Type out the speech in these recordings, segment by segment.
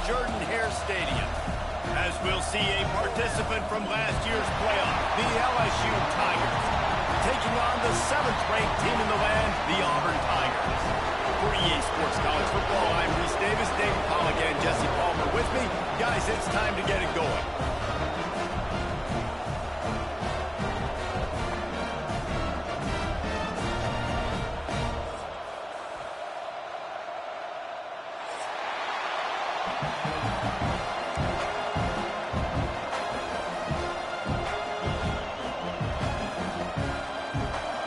Jordan-Hare Stadium, as we'll see a participant from last year's playoff, the LSU Tigers, taking on the 7th-ranked team in the land, the Auburn Tigers. For EA Sports College Football, I'm Reese Davis, David Pollack, and Jesse Palmer with me. Guys, it's time to get it going.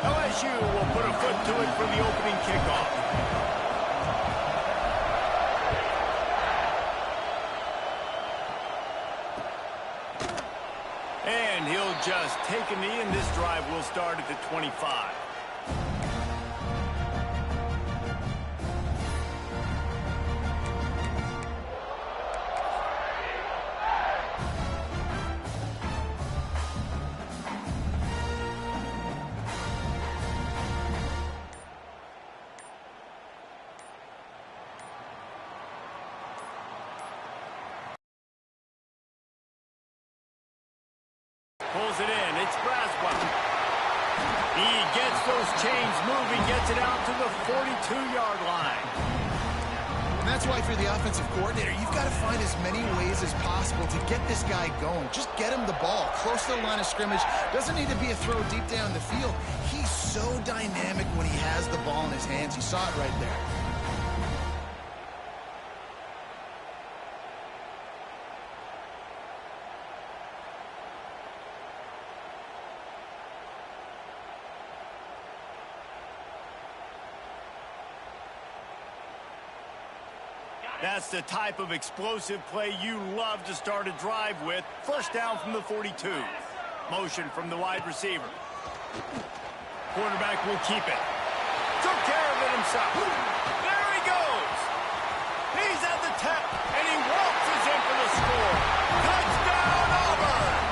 LSU will put a foot to it for the opening kickoff. And he'll just take a knee, and this drive will start at the 25. Pulls it in. It's Braswell. He gets those chains moving, gets it out to the 42-yard line. And that's why, if you're the offensive coordinator, you've got to find as many ways as possible to get this guy going. Just get him the ball close to the line of scrimmage. Doesn't need to be a throw deep down the field. He's so dynamic when he has the ball in his hands. You saw it right there. That's the type of explosive play you love to start a drive with. First down from the 42. Motion from the wide receiver. Quarterback will keep it. Took care of it himself. There he goes. He's at the 10, and he waltzes in for the score. Touchdown, Auburn!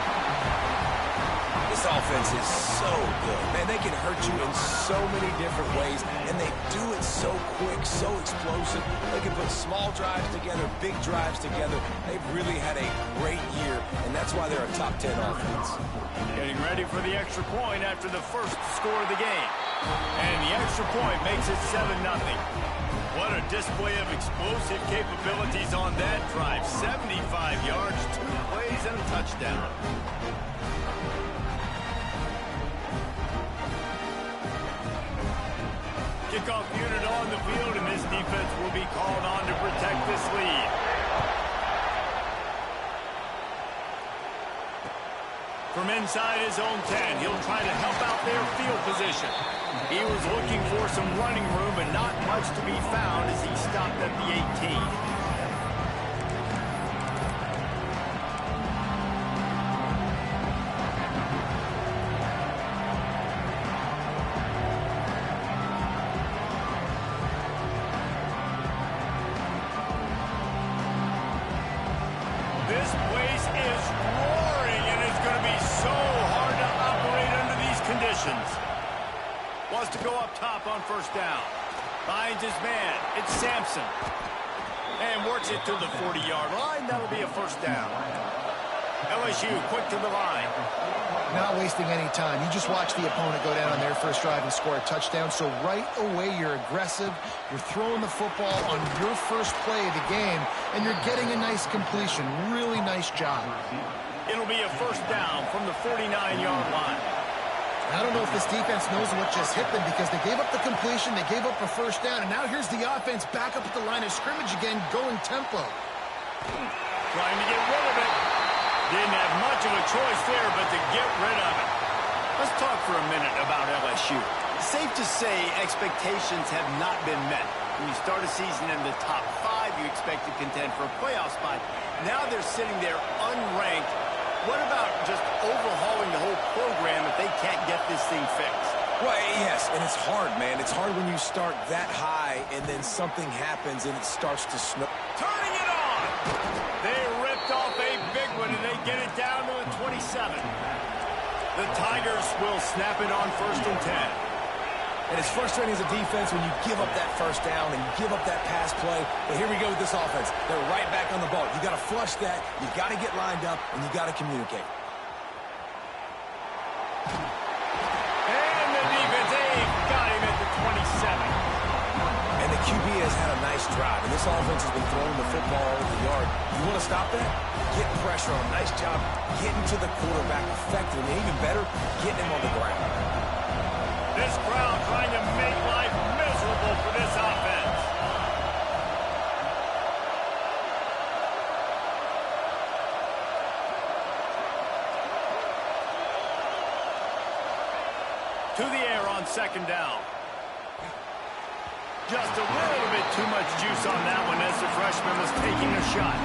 This offense is so good. Man, they can hurt you in so many different ways, and they do it so quick, so explosive. They can put small drives together, big drives together. They've really had a great year, and that's why they're a top 10 offense. Getting ready for the extra point after the first score of the game. And the extra point makes it 7-0. What a display of explosive capabilities on that drive. 75 yards, 2 plays, and a touchdown. Kickoff unit on the field, and this defense will be called on to protect this lead. From inside his own 10, he'll try to help out their field position. He was looking for some running room, and not much to be found as he stopped at the 18. This place is roaring, and it's going to be so hard to operate under these conditions. Wants to go up top on first down. Finds his man. It's Sampson. And works it to the 40-yard line. That'll be a first down. LSU quick to the line. Not wasting any time. You just watch the opponent go down on their first drive and score a touchdown. So right away, you're aggressive. You're throwing the football on your first play of the game, and you're getting a nice completion. Really nice job. It'll be a first down from the 49-yard line. I don't know if this defense knows what just hit them, because they gave up the completion, they gave up a first down, and now here's the offense back up at the line of scrimmage again, going tempo. Trying to get rid of it. Didn't have much of a choice there, but to get rid of it. Let's talk for a minute about LSU. Safe to say expectations have not been met. When you start a season in the top 5, you expect to contend for a playoff spot. Now they're sitting there unranked. What about just overhauling the whole program if they can't get this thing fixed? Well, yes, and it's hard, man. It's hard when you start that high and then something happens and it starts to snow. Turning it on! They ripped off a big one, and they get it down to the 27. The Tigers will snap it on 1st and 10. And it's frustrating as a defense when you give up that first down and you give up that pass play. But here we go with this offense. They're right back on the ball. You got to flush that. You got to get lined up, and you got to communicate. And the defense, got him at the 27. And the QB has had a nice drive, and this offense has been throwing the football over the yard. You want to stop that? Get pressure on. Nice job getting to the quarterback effectively. And even better, getting him on the ground. This crowd trying to make life miserable for this offense. To the air on second down. Just a little bit too much juice on that one as the freshman was taking a shot.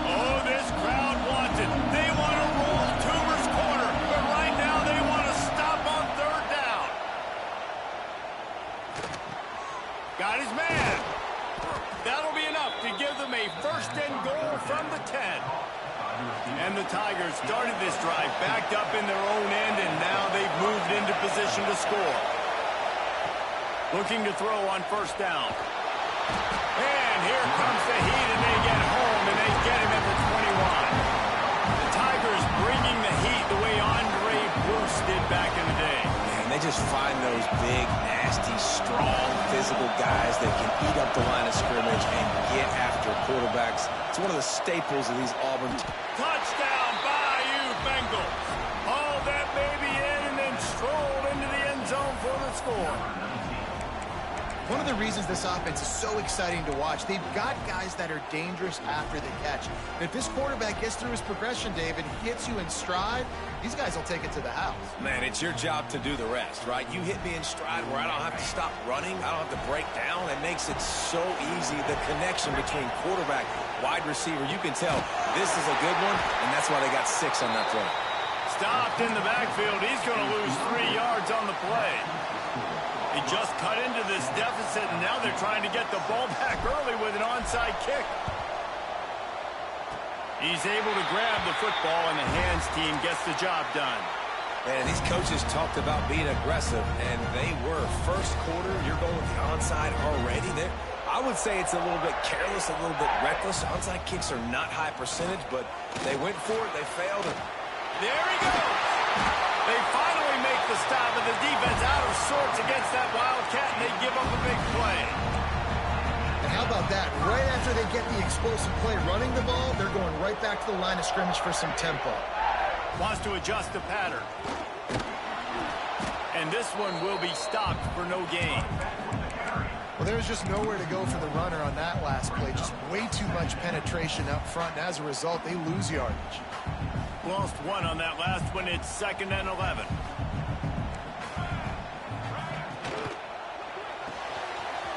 Oh, this crowd wants it. They want to roll Toomer's corner, but right now they want to stop on third down. Got his man. That'll be enough to give them a first and goal from the 10. And the Tigers started this drive backed up in their own end, and now they've moved into position to score. Looking to throw on first down. And here comes the heat, and they get home, and they get him at the 21. The Tigers bringing the heat the way Andre Bruce did back in the day. Man, they just find those big, nasty, strong, physical guys that can eat up the line of scrimmage and get after quarterbacks. It's one of the staples of these Auburn teams. Touchdown, Bayou Bengals. Hauled that baby in and then strolled into the end zone for the score. One of the reasons this offense is so exciting to watch, they've got guys that are dangerous after the catch. And if this quarterback gets through his progression, David, hits you in stride, these guys will take it to the house. Man, it's your job to do the rest, right? You hit me in stride where I don't have to stop running. I don't have to break down. It makes it so easy. The connection between quarterback, wide receiver, you can tell this is a good one, and that's why they got 6 on that play. Stopped in the backfield. He's going to lose 3 yards on the play. He just cut into this deficit, and now they're trying to get the ball back early with an onside kick. He's able to grab the football, and the hands team gets the job done. Man, these coaches talked about being aggressive, and they were. First quarter, you're going with the onside already. I would say it's a little bit careless, a little bit reckless. Onside kicks are not high percentage, but they went for it. They failed. There he goes. They finally make the stop, and the defense out of sorts against that Wildcat, and they give up a big play. And how about that? Right after they get the explosive play running the ball, they're going right back to the line of scrimmage for some tempo. Wants to adjust the pattern. And this one will be stopped for no gain. Well, there was just nowhere to go for the runner on that last play. Just way too much penetration up front, and as a result, they lose yardage. Lost 1 on that last one. It's 2nd and 11.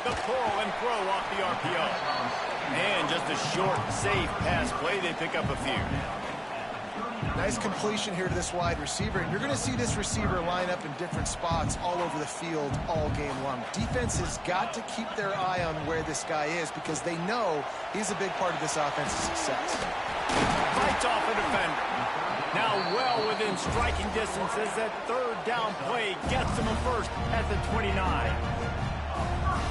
The pull and throw off the RPO. And just a short, safe pass play. They pick up a few. Nice completion here to this wide receiver. And you're going to see this receiver line up in different spots all over the field all game long. Defense has got to keep their eye on where this guy is because they know he's a big part of this offense's success. Fights off a defender. Now well within striking distance as that third down play gets them a first at the 29.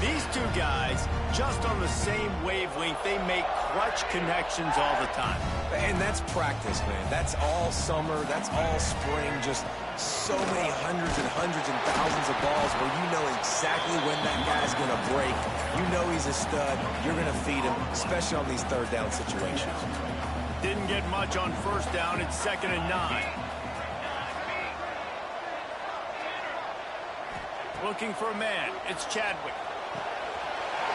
These two guys, just on the same wavelength, they make clutch connections all the time. And that's practice, man. That's all summer. That's all spring. Just so many hundreds and thousands of balls where you know exactly when that guy's going to break. You know he's a stud. You're going to feed him, especially on these third down situations. Didn't get much on first down. It's 2nd and 9. Looking for a man. It's Chadwick.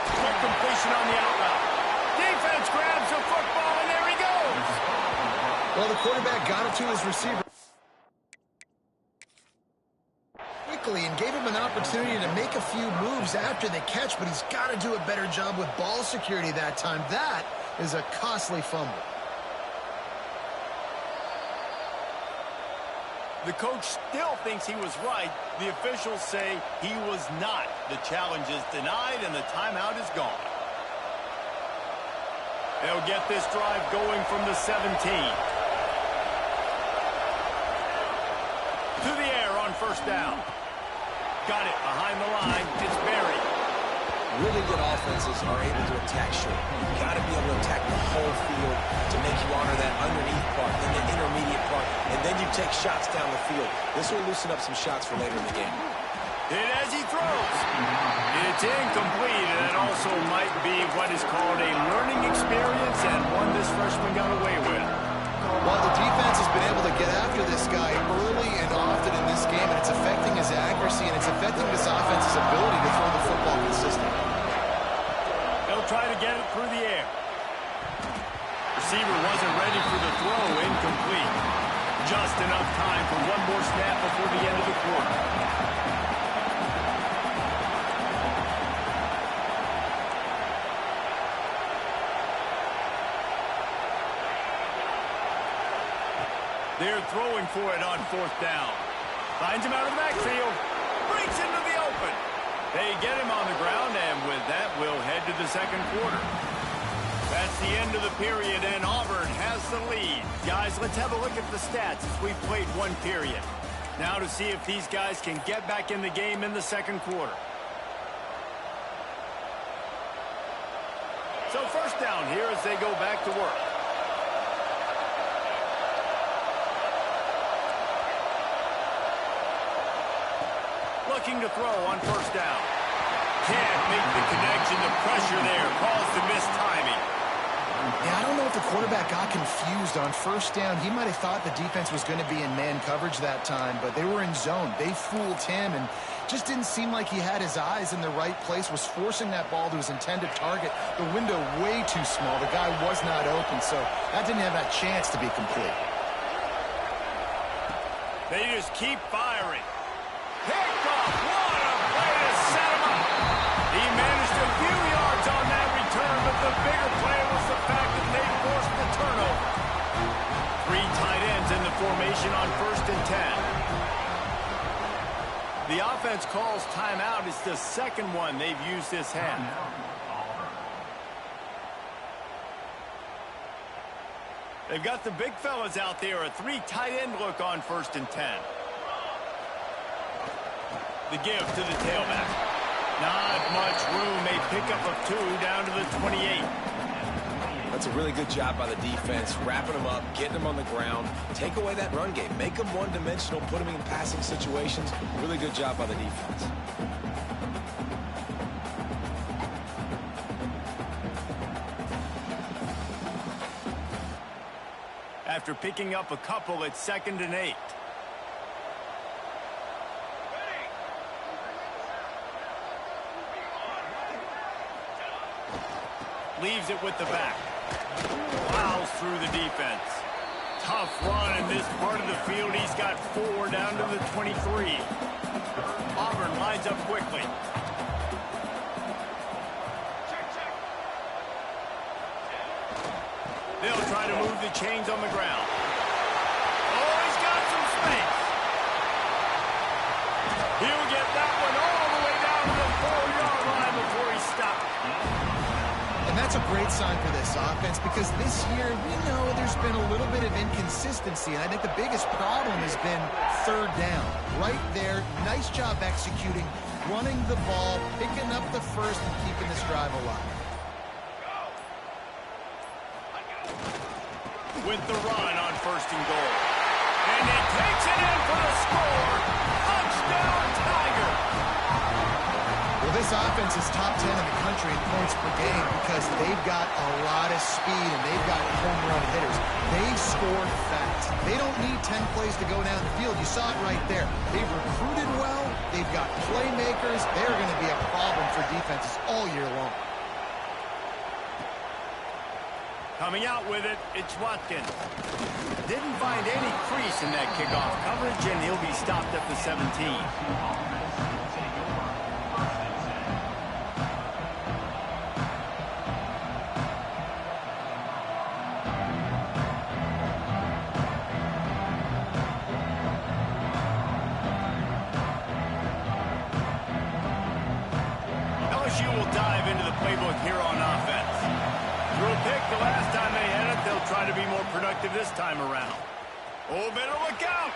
Quick completion on the out route. Defense grabs the football, and there he goes. Well, the quarterback got it to his receiver quickly and gave him an opportunity to make a few moves after the catch, but he's got to do a better job with ball security that time. That is a costly fumble. The coach still thinks he was right. The officials say he was not. The challenge is denied, and the timeout is gone. They'll get this drive going from the 17. first down. Got it behind the line. It's Berry. Really good offenses are able to attack short. You've got to be able to attack the whole field to make you honor that underneath part, then the intermediate part, and then you take shots down the field. This will loosen up some shots for later in the game. And as he throws, it's incomplete, and it also might be what is called a learning experience and one this freshman got away with. Well, the defense has been able to get after this guy early and often in this game, and it's affecting his accuracy, and it's affecting this offense's ability to throw the football consistently. They'll try to get it through the air. Receiver wasn't ready for the throw, incomplete. Just enough time for one more snap before the end of the quarter. They're throwing for it on fourth down. Finds him out of the backfield. Breaks into the open. They get him on the ground, and with that, we'll head to the second quarter. That's the end of the period, and Auburn has the lead. Guys, let's have a look at the stats as we've played one period. Now to see if these guys can get back in the game in the second quarter. So first down here as they go back to work. Looking to throw on first down. Can't make the connection. The pressure there caused the missed timing. Yeah, I don't know if the quarterback got confused on first down. He might have thought the defense was going to be in man coverage that time, but they were in zone. They fooled him and just didn't seem like he had his eyes in the right place, was forcing that ball to his intended target. The window way too small. The guy was not open, so that didn't have that chance to be complete. They just keep firing. Picked off. What a play to set him up. He managed a few yards on that return, but the bigger play was the fact that they forced the turnover. 3 tight ends in the formation on 1st and 10. The offense calls timeout. It's the second one they've used this half. They've got the big fellas out there. A 3 tight end look on 1st and 10. The give to the tailback. Not much room. They pick up of 2 down to the 28. That's a really good job by the defense, wrapping them up, getting them on the ground, take away that run game, make them one-dimensional, put them in passing situations. Really good job by the defense. After picking up a couple, it's 2nd and 8. Leaves it with the back. Plows through the defense. Tough run in this part of the field. He's got 4 down to the 23. Auburn lines up quickly. They'll try to move the chains on the ground. Oh, he's got some space. He'll get that one all the way down to the 4-yard line before he stops. And that's a great sign for this offense because this year we know there's been a little bit of inconsistency, and I think the biggest problem has been 3rd down. Right there, nice job executing, running the ball, picking up the first, and keeping this drive alive. With the run on 1st and goal. And he takes it in for the score. Touchdown, Tiger. Well, this offense is top 10 in the country in points per game because they've got a lot of speed and they've got home run hitters. They score fast. They don't need 10 plays to go down the field. You saw it right there. They've recruited well. They've got playmakers. They're going to be a problem for defenses all year long. Coming out with it, it's Watkins. Didn't find any crease in that kickoff coverage, and he'll be stopped at the 17. LSU will dive into the playbook here on offense. Threw a pick the last time they had it. They'll try to be more productive this time around. Oh, better look out.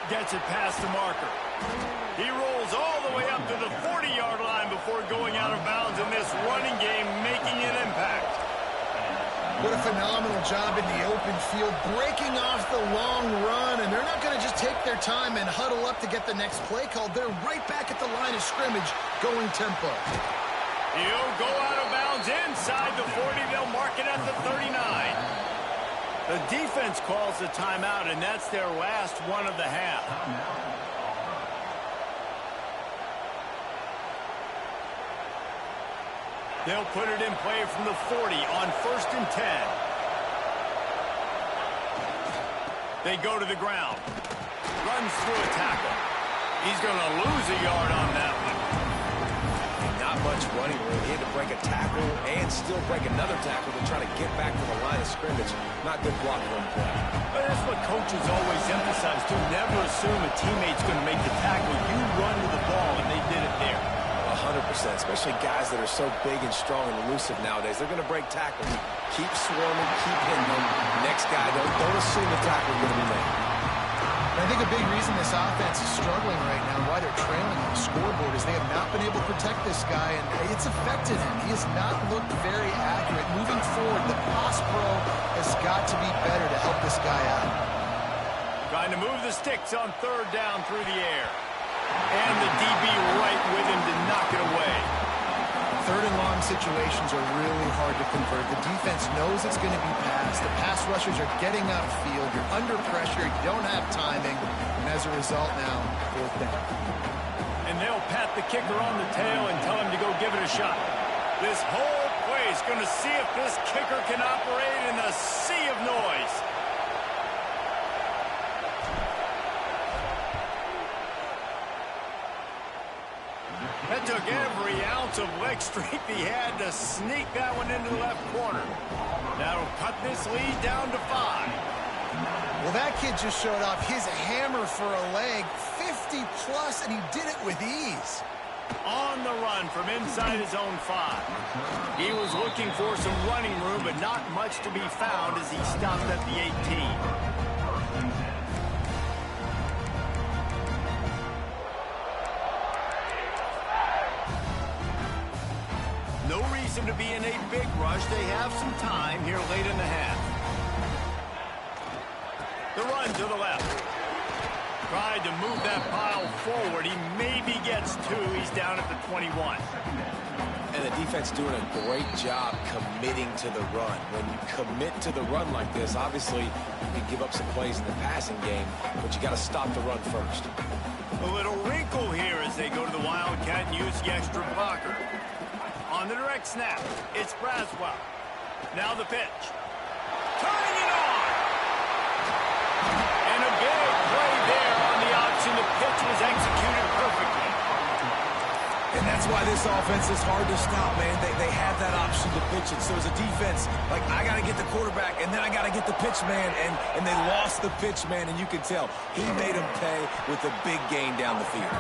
Gets it past the marker. He rolls all the way up to the 40-yard line before going out of bounds in this running game, making an impact. What a phenomenal job in the open field, breaking off the long run, and they're not going to just take their time and huddle up to get the next play called. They're right back at the line of scrimmage, going tempo. He'll go out of bounds inside the 40. They'll mark it at the 39. The defense calls the timeout, and that's their last one of the half. They'll put it in play from the 40 on 1st and 10. They go to the ground. Runs through a tackle. He's going to lose a yard on that one. Not much running room. He had to break a tackle and still break another tackle to try to get back to the line of scrimmage. Not good block run play. But that's what coaches always emphasize, too. Never assume a teammate's going to make the tackle. You run to the ball, and they did it there. 100%, especially guys that are so big and strong and elusive nowadays. They're going to break tackles. Keep swarming, keep hitting them. Next guy, don't assume the tackle is going to be made. I think a big reason this offense is struggling right now, why they're trailing on the scoreboard, is they have not been able to protect this guy, and it's affected him. He has not looked very accurate. Moving forward, the pass pro has got to be better to help this guy out. Trying to move the sticks on 3rd down through the air. And the DB right with him to knock it away. 3rd and long situations are really hard to convert. The defense knows it's going to be passed. The pass rushers are getting upfield. You're under pressure. You don't have timing. And as a result now, 4th down. And they'll pat the kicker on the tail and tell him to go give it a shot. This whole place going to see if this kicker can operate in the sea of noise. That took every ounce of leg strength he had to sneak that one into the left corner. That'll cut this lead down to 5. Well, that kid just showed off his hammer for a leg, 50-plus, and he did it with ease. On the run from inside his own 5. He was looking for some running room, but not much to be found as he stopped at the 18. No reason to be in a big rush. They have some time here late in the half. The run to the left. Tried to move that pile forward. He maybe gets 2. He's down at the 21. And the defense doing a great job committing to the run. When you commit to the run like this, obviously you can give up some plays in the passing game, but you got to stop the run first. A little wrinkle here as they go to the Wildcat and use the extra blocker. On the direct snap, it's Braswell. Now the pitch. Turning it on! And a big play there on the option. The pitch was executed perfectly. And that's why this offense is hard to stop, man. They have that option to pitch it. So as a defense, like, I got to get the quarterback, and then I got to get the pitch man, and they lost the pitch man, and you can tell. He made him pay with a big gain down the field.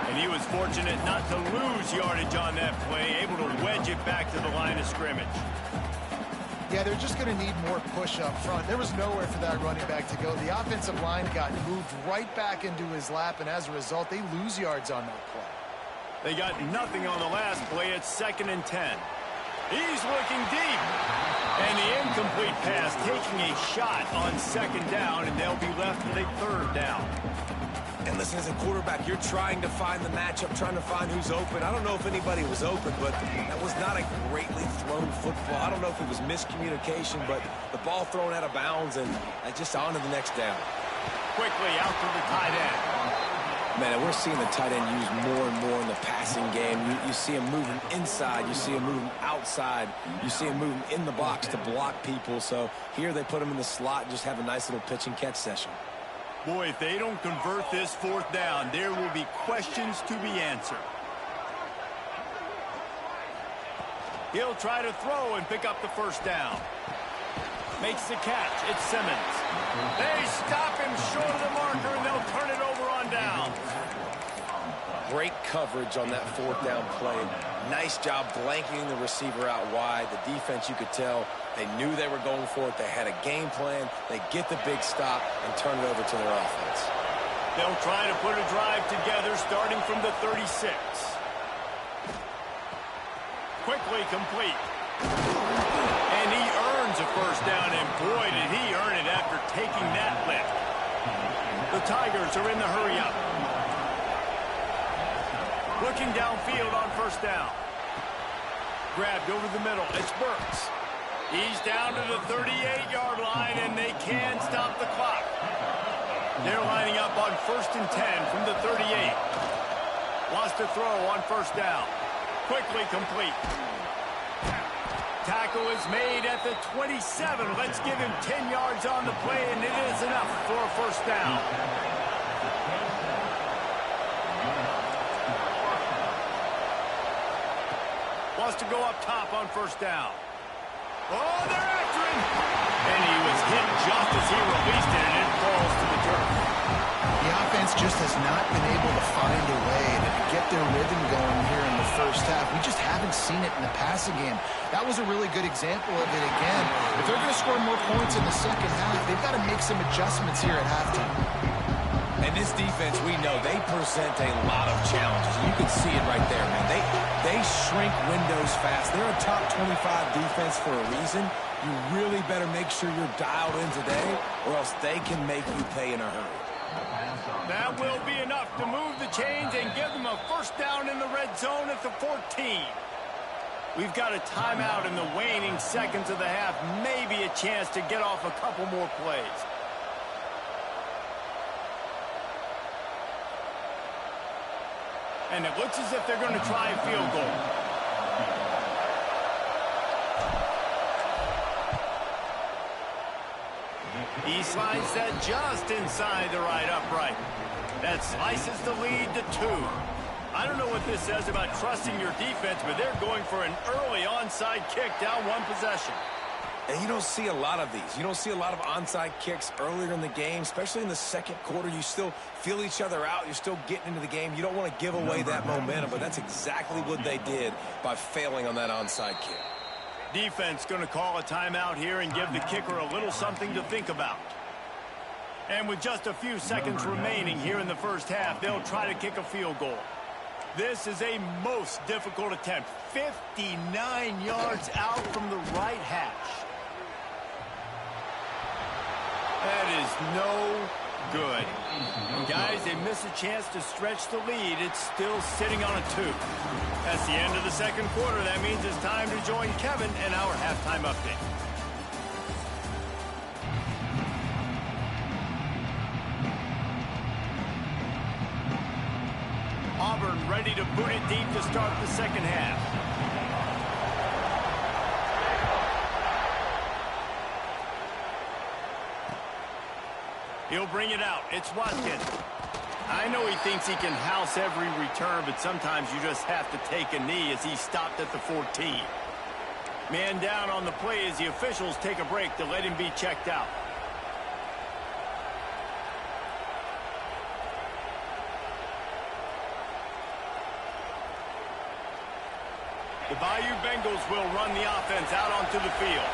And he was fortunate not to lose yardage on that play, able to wedge it back to the line of scrimmage. Yeah, they're just going to need more push up front. There was nowhere for that running back to go. The offensive line got moved right back into his lap, and as a result, they lose yards on that play. They got nothing on the last play. It's 2nd and 10. He's looking deep. And the incomplete pass taking a shot on 2nd down, and they'll be left with a 3rd down. And listen, as a quarterback, you're trying to find the matchup, trying to find who's open. I don't know if anybody was open, but that was not a greatly thrown football. I don't know if it was miscommunication, but the ball thrown out of bounds and just on to the next down. Quickly out to the tight end. Man, we're seeing the tight end used more and more in the passing game. You see him moving inside. You see him moving outside. You see him moving in the box to block people. So here they put him in the slot and just have a nice little pitch and catch session. Boy, if they don't convert this 4th down, there will be questions to be answered. He'll try to throw and pick up the 1st down. Makes the catch. It's Simmons. They stop him short of the marker, and they'll turn it over on down. Great coverage on that 4th down play. Nice job blanketing the receiver out wide. The defense, you could tell, they knew they were going for it. They had a game plan. They get the big stop and turn it over to their offense. They'll try to put a drive together starting from the 36. Quickly complete. And he earns a first down, and boy, did he earn it after taking that lift. The Tigers are in the hurry-up. Looking downfield on first down. Grabbed over the middle. It's Burks. He's down to the 38-yard line, and they can stop the clock. They're lining up on 1st and 10 from the 38. Lost a throw on first down. Quickly complete. Tackle is made at the 27. Let's give him 10 yards on the play, and it is enough for a first down. Wants to go up top on first down. Oh, they're after him! And he was hit just as he released it, and it falls to the turf. The offense just has not been able to find a way to get their rhythm going here in the first half. We just haven't seen it in the passing game. That was a really good example of it again. If they're going to score more points in the second half, they've got to make some adjustments here at halftime. And this defense, we know, they present a lot of challenges. You can see it right there, man. They shrink windows fast. They're a top 25 defense for a reason. You really better make sure you're dialed in today, or else they can make you pay in a hurry. That will be enough to move the chains and give them a first down in the red zone at the 14. We've got a timeout in the waning seconds of the half. Maybe a chance to get off a couple more plays. And it looks as if they're going to try a field goal. He slides that just inside the right upright. That slices the lead to 2. I don't know what this says about trusting your defense, but they're going for an early onside kick down one possession. And you don't see a lot of these. You don't see a lot of onside kicks earlier in the game, especially in the second quarter. You still feel each other out. You're still getting into the game. You don't want to give away that momentum, but that's exactly what they did by failing on that onside kick. Defense going to call a timeout here and give the kicker a little something to think about. And with just a few seconds remaining here in the first half, they'll try to kick a field goal. This is a most difficult attempt. 59 yards out from the right hash. That is no good. And guys, they miss a chance to stretch the lead. It's still sitting on a 2. That's the end of the second quarter. That means it's time to join Kevin and our halftime update. Auburn ready to boot it deep to start the second half. He'll bring it out. It's Watkins. I know he thinks he can house every return, but sometimes you just have to take a knee as he stopped at the 14. Man down on the play as the officials take a break to let him be checked out. The Bayou Bengals will run the offense out onto the field.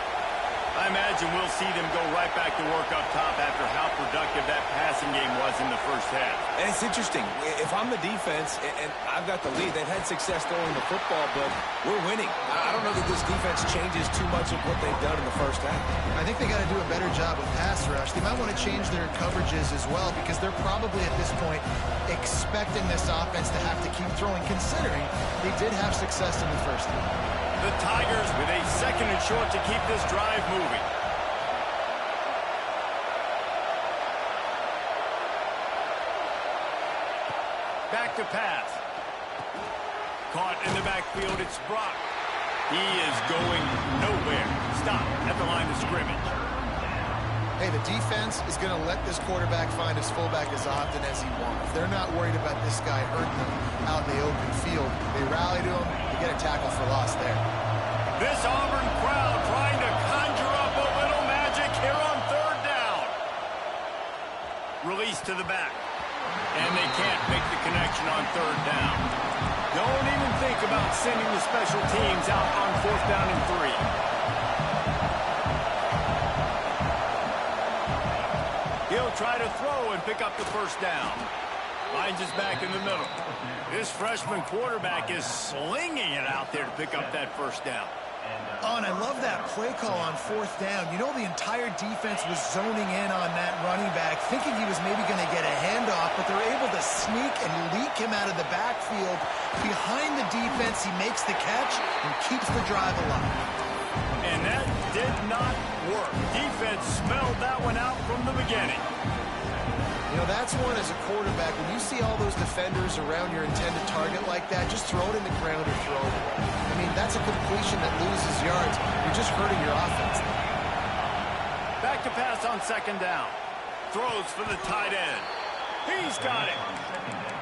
I imagine we'll see them go right back to work up top after how productive that passing game was in the first half. And it's interesting. If I'm the defense and I've got the lead, they've had success throwing the football, but we're winning. I don't know that this defense changes too much of what they've done in the first half. I think they got to do a better job with pass rush. They might want to change their coverages as well, because they're probably at this point expecting this offense to have to keep throwing, considering they did have success in the first half. The Tigers with a second and short to keep this drive moving. Back to pass. Caught in the backfield, it's Brock. He is going nowhere. Stop at the line of scrimmage. Hey, the defense is going to let this quarterback find his fullback as often as he wants. They're not worried about this guy hurting them out in the open field. They rally to him. They get a tackle for loss there. This Auburn crowd trying to conjure up a little magic here on third down. Release to the back. And they can't make the connection on third down. Don't even think about sending the special teams out on 4th down and 3. He'll He'll try to throw and pick up the first down. Finds his back in the middle. This freshman quarterback is slinging it out there to pick up that first down. Oh, and I love that play call on fourth down. You know, the entire defense was zoning in on that running back, thinking he was maybe going to get a handoff, but they're able to sneak and leak him out of the backfield. Behind the defense, he makes the catch and keeps the drive alive. And that did not work. Defense smelled that one out from the beginning. You know, that's one as a quarterback. When you see all those defenders around your intended target like that, just throw it in the ground or throw it away. I mean, that's a completion that loses yards. You're just hurting your offense. Back to pass on second down. Throws for the tight end. He's got it.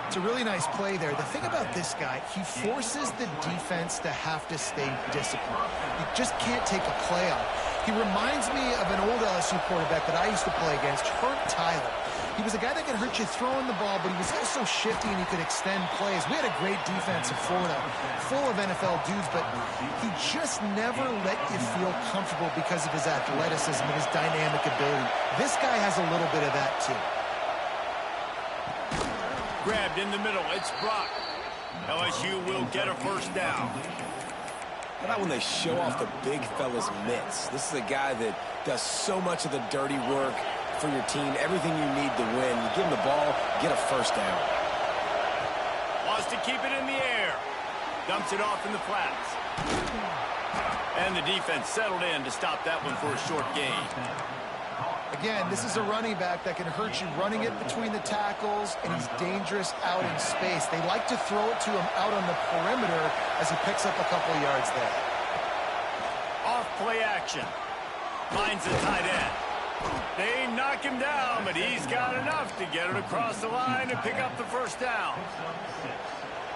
It's a really nice play there. The thing about this guy, he forces the defense to have to stay disciplined. You just can't take a play off. He reminds me of an old LSU quarterback that I used to play against, Herb Tyler. He was a guy that could hurt you throwing the ball, but he was also shifty and he could extend plays. We had a great defense in Florida, full of NFL dudes, but he just never let you feel comfortable because of his athleticism and his dynamic ability. This guy has a little bit of that too. Grabbed in the middle. It's Brock. LSU will get a first down. How about when they show off the big fella's mitts? This is a guy that does so much of the dirty work for your team, everything you need to win. You give him the ball, get a first down. Wants to keep it in the air. Dumps it off in the flats. And the defense settled in to stop that one for a short gain. Again, this is a running back that can hurt you running it between the tackles, and he's dangerous out in space. They like to throw it to him out on the perimeter as he picks up a couple yards there. Off play action. Finds the tight end. They knock him down, but he's got enough to get it across the line and pick up the first down.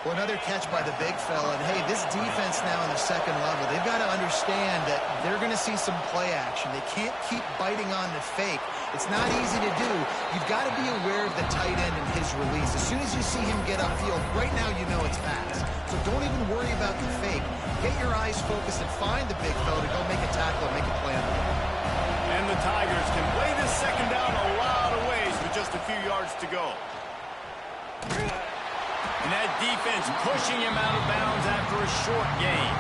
Well, another catch by the big fella. And, hey, this defense now in the second level, they've got to understand that they're going to see some play action. They can't keep biting on the fake. It's not easy to do. You've got to be aware of the tight end and his release. As soon as you see him get upfield, right now you know it's fast. So don't even worry about the fake. Get your eyes focused and find the big fella to go make a tackle and make a play on it. And the Tigers can play this second down a lot of ways with just a few yards to go. And that defense pushing him out of bounds after a short gain.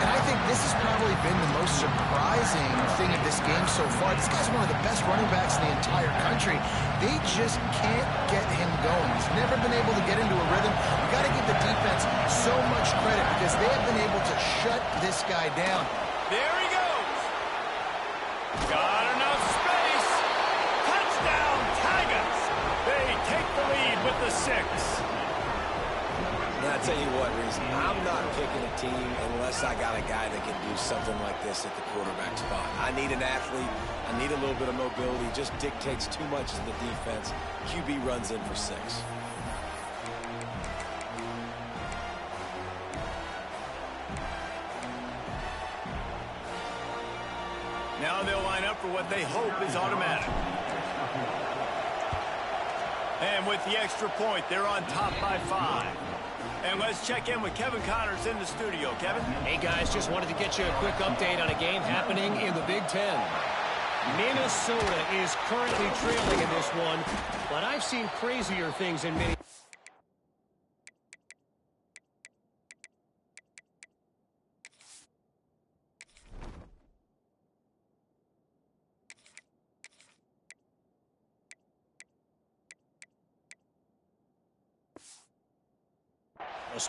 And I think this has probably been the most surprising thing of this game so far. This guy's one of the best running backs in the entire country. They just can't get him going. He's never been able to get into a rhythm. You got to give the defense so much credit because they have been able to shut this guy down. There he goes. Got enough space. Touchdown, Tigers. They take the lead with the 6. Now, I'll tell you what, Reese, I'm not picking a team unless I got a guy that can do something like this at the quarterback spot. I need an athlete. I need a little bit of mobility. Just dictates too much to the defense. QB runs in for 6. Now they'll line up for what they hope is automatic. And with the extra point, they're on top by 5. And let's check in with Kevin Connors in the studio. Kevin? Hey, guys, just wanted to get you a quick update on a game happening in the Big Ten. Minnesota is currently trailing in this one, but I've seen crazier things in many.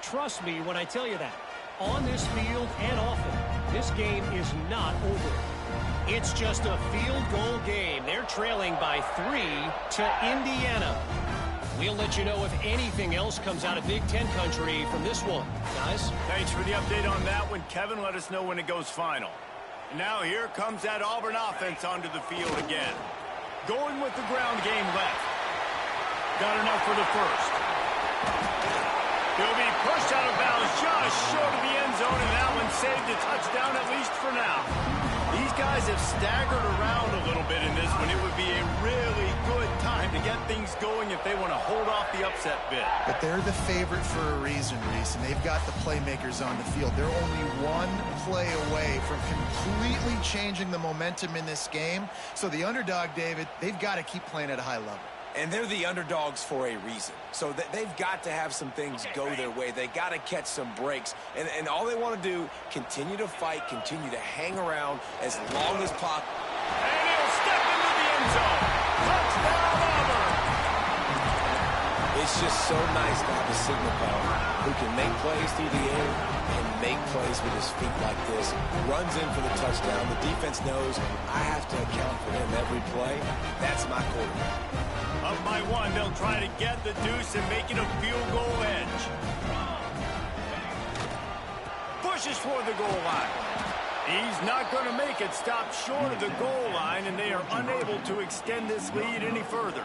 Trust me when I tell you that. On this field and off it, this game is not over. It's just a field goal game. They're trailing by 3 to Indiana. We'll let you know if anything else comes out of Big Ten country from this one. Guys? Thanks for the update on that one, Kevin. Let us know when it goes final. Now here comes that Auburn offense onto the field again. Going with the ground game left. Got enough for the first. He'll be pushed out of bounds just short of the end zone, and that one saved a touchdown at least for now. These guys have staggered around a little bit in this one. It would be a really good time to get things going if they want to hold off the upset bid. But they're the favorite for a reason, Reese, and they've got the playmakers on the field. They're only one play away from completely changing the momentum in this game. So the underdog, David, they've got to keep playing at a high level. And they're the underdogs for a reason. So they've got to have some things go their way. They got to catch some breaks. And all they want to do, continue to fight, continue to hang around as long as possible. And he'll step into the end zone. Touchdown, Auburn. It's just so nice to have a signal power who can make plays through the air and make plays with his feet like this. Runs in for the touchdown. The defense knows I have to account for him every play. That's my quarterback. Up by one, they'll try to get the deuce and make it a field goal edge. Pushes for the goal line. He's not going to make it. Stop short of the goal line, and they are unable to extend this lead any further.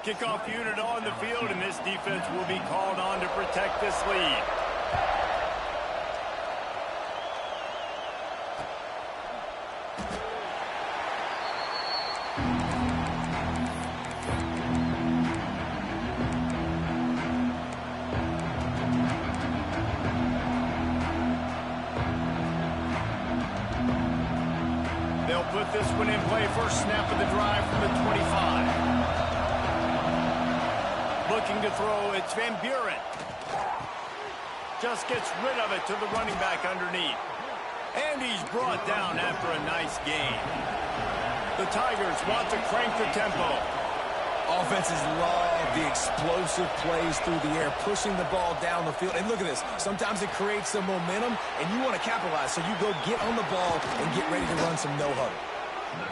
Kickoff unit on the field, and this defense will be called on to protect this lead. They'll put this one in play. First snap of the drive from the 25. Looking to throw, it's Van Buren. Just gets rid of it to the running back underneath. And he's brought down after a nice gain. The Tigers want to crank the tempo. Offenses love the explosive plays through the air, pushing the ball down the field. And look at this. Sometimes it creates some momentum, and you want to capitalize. So you go get on the ball and get ready to run some no-huddle.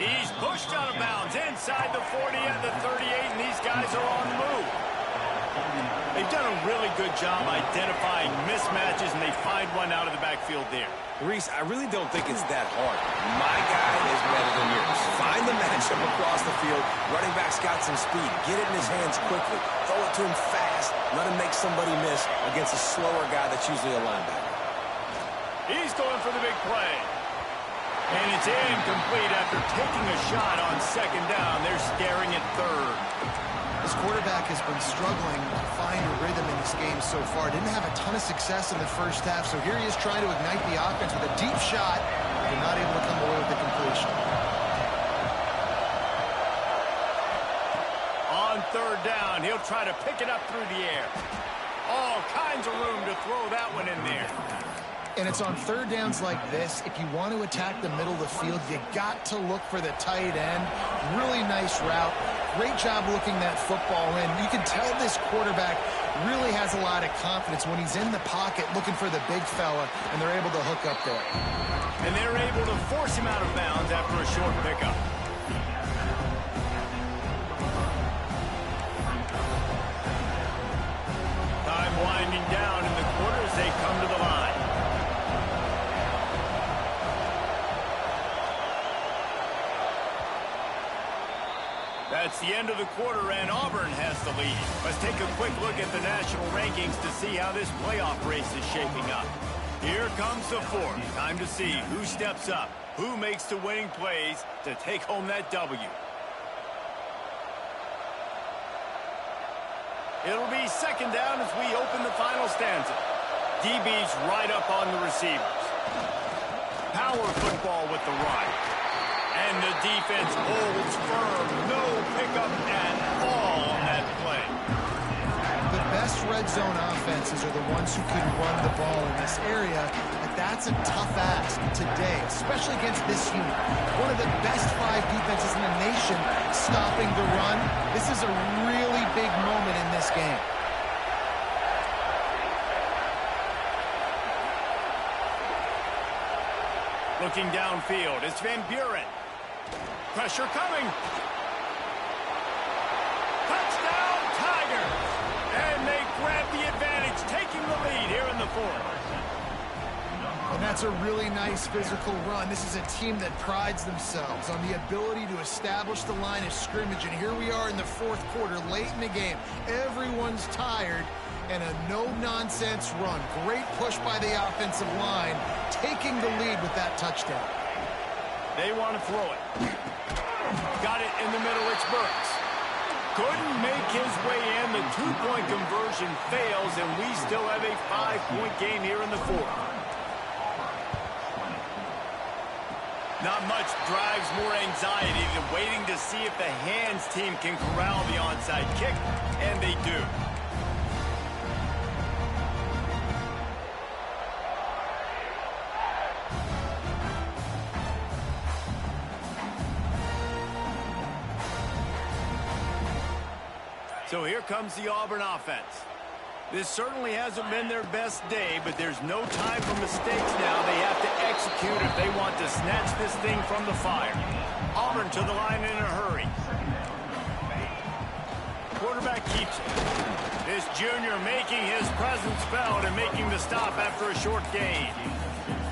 He's pushed out of bounds inside the 40 and the 38, and these guys are on the move. They've done a really good job identifying mismatches, and they find one out of the backfield there. Reese, I really don't think it's that hard. My guy is better than yours. Find the matchup across the field. Running back's got some speed. Get it in his hands quickly. Throw it to him fast. Let him make somebody miss against a slower guy that's usually a linebacker. He's going for the big play. And it's incomplete after taking a shot on second down. They're staring at third. This quarterback has been struggling to find a rhythm in this game so far. Didn't have a ton of success in the first half, so here he is trying to ignite the offense with a deep shot, but not able to come away with the completion. On third down, he'll try to pick it up through the air. All kinds of room to throw that one in there. And it's on third downs like this, if you want to attack the middle of the field, you got to look for the tight end. Really nice route. Great job looking that football in. You can tell this quarterback really has a lot of confidence when he's in the pocket looking for the big fella, and they're able to hook up there. And they're able to force him out of bounds after a short pickup. Time winding down in the quarter as they come to the line. That's the end of the quarter, and Auburn has the lead. Let's take a quick look at the national rankings to see how this playoff race is shaping up. Here comes the fourth. Time to see who steps up, who makes the winning plays to take home that W. It'll be second down as we open the final stanza. DB's right up on the receivers. Power football with the run. And the defense holds firm. No pickup at all on that play. The best red zone offenses are the ones who can run the ball in this area, but that's a tough ask today, especially against this unit. One of the best 5 defenses in the nation stopping the run. This is a really big moment in this game. Looking downfield, it's Van Buren. Pressure coming. Touchdown, Tigers! And they grab the advantage, taking the lead here in the fourth. And that's a really nice physical run. This is a team that prides themselves on the ability to establish the line of scrimmage. And here we are in the fourth quarter, late in the game. Everyone's tired. and a no-nonsense run. Great push by the offensive line, taking the lead with that touchdown. They want to throw it. Got it in the middle. It's Burks. Couldn't make his way in. The two-point conversion fails, and we still have a 5-point game here in the fourth. Not much drives more anxiety than waiting to see if the hands team can corral the onside kick, and they do. So here comes the Auburn offense. This certainly hasn't been their best day, but there's no time for mistakes now. They have to execute if they want to snatch this thing from the fire. Auburn to the line in a hurry. Quarterback keeps it. This junior making his presence felt and making the stop after a short gain.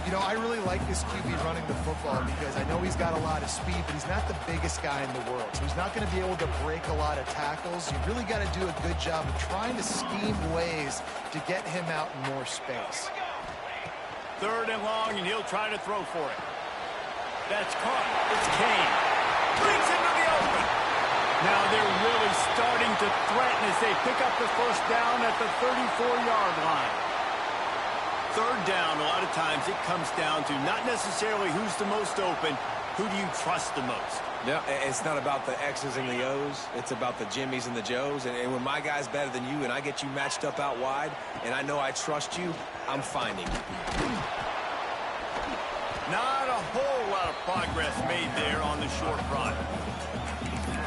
You know, I really like this QB running the football because I know he's got a lot of speed, but he's not the biggest guy in the world. So he's not going to be able to break a lot of tackles. You really got to do a good job of trying to scheme ways to get him out in more space. 3rd and long, and he'll try to throw for it. That's caught. It's Kane. Brings into the open. Now they're really starting to threaten as they pick up the first down at the 34-yard line. 3rd down, a lot of times it comes down to not necessarily who's the most open, who do you trust the most? Yeah, it's not about the X's and the O's. It's about the Jimmies and the Joes. And when my guy's better than you and I get you matched up out wide and I know I trust you, I'm finding you. Not a whole lot of progress made there on the short run.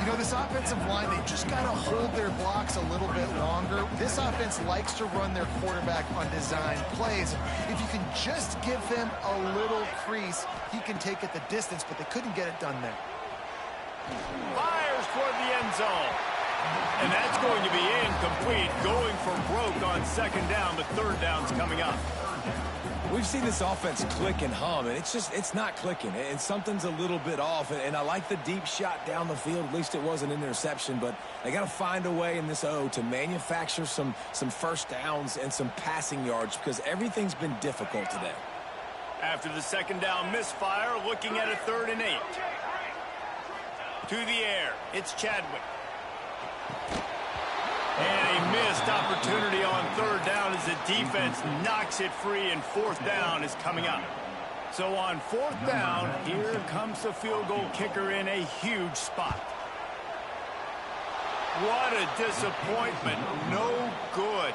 You know, this offensive line, they just got to hold their blocks a little bit longer. This offense likes to run their quarterback on design plays. If you can just give him a little crease, he can take it the distance, but they couldn't get it done there. Fires toward the end zone. And that's going to be incomplete, going for broke on 2nd down, but 3rd down's coming up. We've seen this offense click and hum, and it's not clicking, and something's a little bit off. And I like the deep shot down the field. At least it wasn't an interception, but they got to find a way in this O to manufacture some first downs and some passing yards because everything's been difficult today. After the 2nd down misfire, looking at a 3rd and 8. To the air, it's Chadwick. And a missed opportunity on 3rd down as the defense knocks it free, and 4th down is coming up. So on 4th down, here comes the field goal kicker in a huge spot. What a disappointment. No good.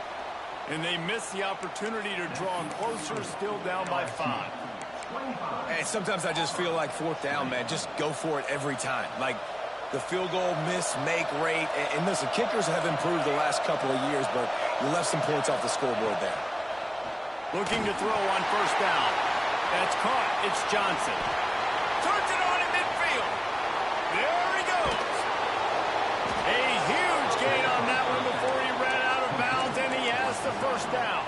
And they miss the opportunity to draw closer, still down by 5. And sometimes I just feel like 4th down, man, just go for it every time. Like, the field goal miss-make rate. And listen, kickers have improved the last couple of years, but you left some points off the scoreboard there. Looking to throw on 1st down. That's caught. It's Johnson. Turns it on in midfield. There he goes. A huge gain on that one before he ran out of bounds, and he has the 1st down.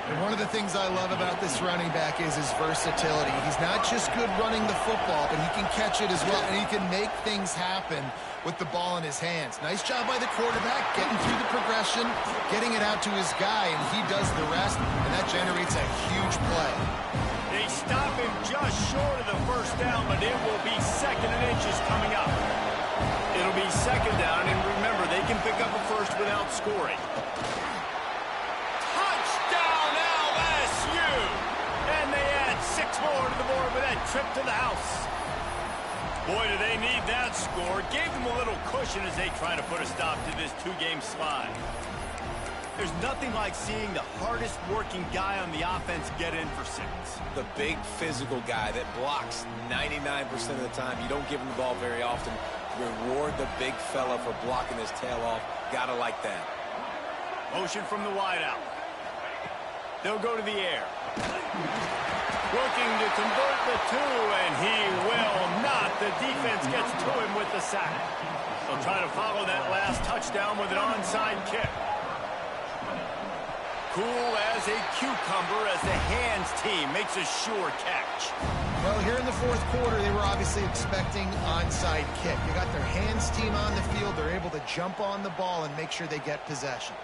And one of the things I love about this running back is his versatility. He's not just good running the football, but he can catch it as well, and he can make things happen with the ball in his hands. Nice job by the quarterback, getting through the progression, getting it out to his guy, and he does the rest, and that generates a huge play. They stop him just short of the 1st down, but it will be 2nd and inches coming up. It'll be 2nd down, and remember, they can pick up a 1st without scoring. More to the board with that trip to the house. Boy, do they need that score. Gave them a little cushion as they try to put a stop to this 2-game slide. There's nothing like seeing the hardest working guy on the offense get in for 6. The big physical guy that blocks 99% of the time. You don't give him the ball very often. Reward the big fella for blocking his tail off. Gotta like that. Motion from the wideout. They'll go to the air. Looking to convert the 2, and he will not. The defense gets to him with the sack. They'll try to follow that last touchdown with an onside kick. cool as a cucumber as the hands team makes a sure catch. Well, here in the fourth quarter, they were obviously expecting onside kick. They got their hands team on the field. They're able to jump on the ball and make sure they get possession.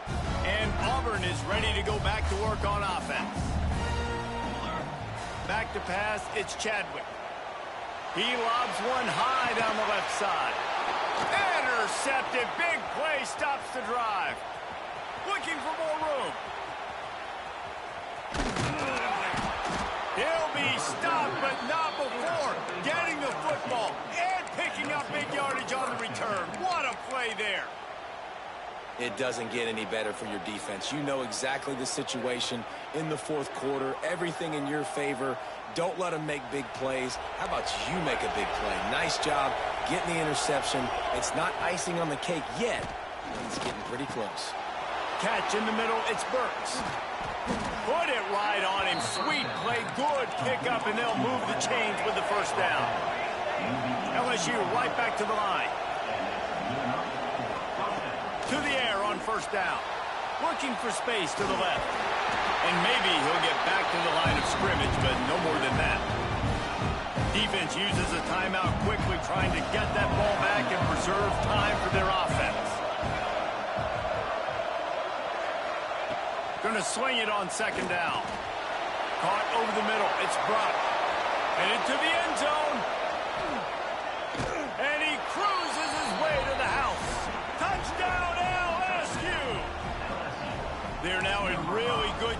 And Auburn is ready to go back to work on offense. Back to pass, it's Chadwick. He lobs one high down the left side. Intercepted. Big play stops the drive. Looking for more room. He'll be stopped, but not before getting the football and picking up big yardage on the return. What a play there. It doesn't get any better for your defense. You know exactly the situation in the fourth quarter. Everything in your favor. Don't let them make big plays. How about you make a big play? Nice job getting the interception. It's not icing on the cake yet, but it's getting pretty close. Catch in the middle, it's Burks. Put it right on him. Sweet play, good pick up, and they'll move the chains with the first down. LSU right back to the line. To the air on first down. Looking for space to the left. And maybe he'll get back to the line of scrimmage, but no more than that. Defense uses a timeout quickly, trying to get that ball back and preserve time for their offense. Going to swing it on second down. Caught over the middle. It's Brock. Headed to the end zone. And he cruises his way to the house. Touchdown, LSU! They're now in really good